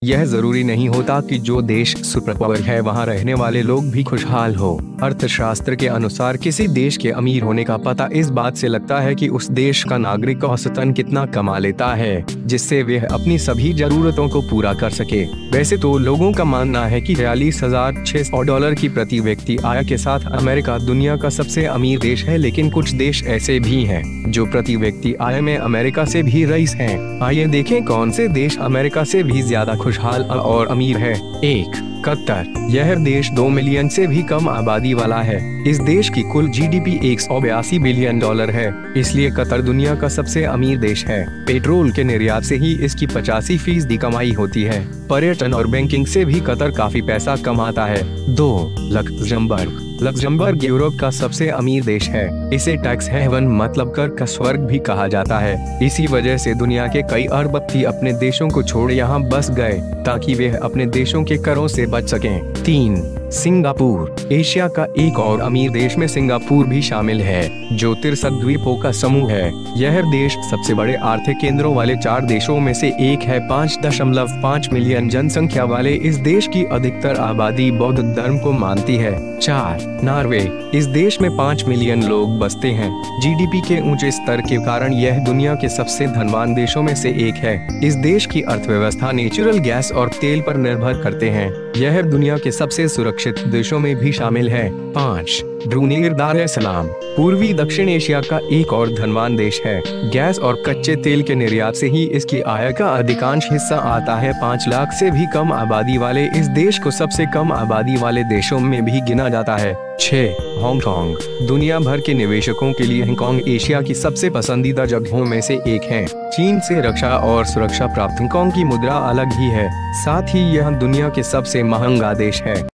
यह जरूरी नहीं होता कि जो देश सुपर पावर है वहाँ रहने वाले लोग भी खुशहाल हो। अर्थशास्त्र के अनुसार किसी देश के अमीर होने का पता इस बात से लगता है कि उस देश का नागरिक औसतन कितना कमा लेता है, जिससे वह अपनी सभी जरूरतों को पूरा कर सके। वैसे तो लोगों का मानना है कि $42,600 की प्रति व्यक्ति आय के साथ अमेरिका दुनिया का सबसे अमीर देश है, लेकिन कुछ देश ऐसे भी हैं जो प्रति व्यक्ति आय में अमेरिका से भी रईस हैं। आइए देखें कौन से देश अमेरिका से भी ज्यादा खुशहाल और अमीर है। 1. कतर। यह देश 2 मिलियन से भी कम आबादी वाला है। इस देश की कुल जीडीपी $182 बिलियन है, इसलिए कतर दुनिया का सबसे अमीर देश है। पेट्रोल के निर्यात से ही इसकी 85% कमाई होती है। पर्यटन और बैंकिंग से भी कतर काफी पैसा कमाता है। 2. लक्जमबर्ग। लक्जमबर्ग यूरोप का सबसे अमीर देश है। इसे टैक्स हेवन मतलब कर का स्वर्ग भी कहा जाता है। इसी वजह से दुनिया के कई अरबपति अपने देशों को छोड़ यहाँ बस गए ताकि वे अपने देशों के करों से बच सकें। 3. सिंगापुर। एशिया का एक और अमीर देश में सिंगापुर भी शामिल है, जो 63 द्वीपों का समूह है। यह देश सबसे बड़े आर्थिक केंद्रों वाले 4 देशों में से एक है। 5.5 मिलियन जनसंख्या वाले इस देश की अधिकतर आबादी बौद्ध धर्म को मानती है। 4. नॉर्वे। इस देश में 5 मिलियन लोग बसते हैं। जीडीपी के ऊंचे स्तर के कारण यह दुनिया के सबसे धनवान देशों में से एक है। इस देश की अर्थव्यवस्था नेचुरल गैस और तेल पर निर्भर करते हैं। यह दुनिया के सबसे सुरक्षित देशों में भी शामिल है। 5. Brunei Darussalam. पूर्वी दक्षिण एशिया का एक और धनवान देश है। गैस और कच्चे तेल के निर्यात से ही इसकी आय का अधिकांश हिस्सा आता है। 5 लाख से भी कम आबादी वाले इस देश को सबसे कम आबादी वाले देशों में भी गिना जाता है। 6. हांगकांग। दुनिया भर के निवेशकों के लिए हांगकांग एशिया की सबसे पसंदीदा जगहों में से एक है। चीन से रक्षा और सुरक्षा प्राप्त हांगकांग की मुद्रा अलग ही है। साथ ही यह दुनिया के सबसे महंगा देश है।